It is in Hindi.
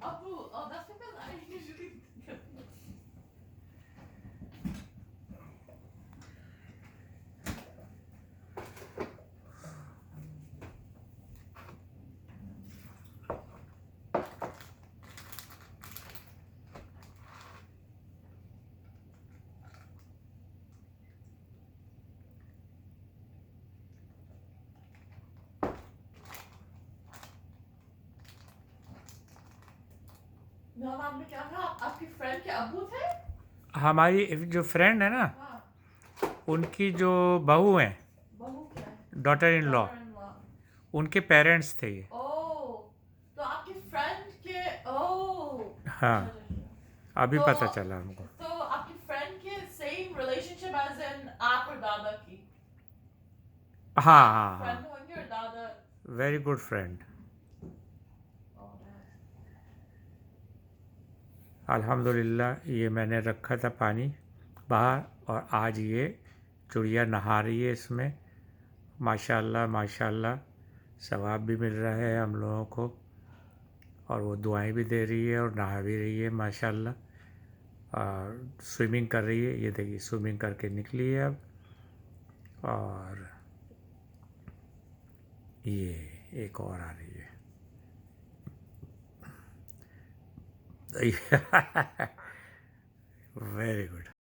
Abu, oh, that's because I usually. मेरा नाम में क्या था? आपकी फ्रेंड के अबू थे? हमारी जो फ्रेंड है ना, हाँ, उनकी जो बहू हैं, बहू क्या है? Daughter in law, Daughter-in-law. उनके पेरेंट्स थे ये। ओह, तो आपकी फ्रेंड के ओह, हाँ, अच्छा अच्छा अच्छा। अभी तो पता चला हमको। तो आपकी फ्रेंड के सेम रिलेशनशिप एज इन आप और दादा की। हाँ आप हाँ फ्रेंड हाँ, होंगे और दादा। Very good friend. Oh, nice. अल्हम्दुलिल्लाह, ये मैंने रखा था पानी बाहर, और आज ये चिड़िया नहा रही है इसमें। माशाल्लाह माशाल्लाह, सवाब भी मिल रहा है हम लोगों को, और वो दुआएं भी दे रही है और नहा भी रही है माशाल्लाह। और स्विमिंग कर रही है, ये देखिए स्विमिंग करके निकली है अब। और ये एक और आ रही है। Very good.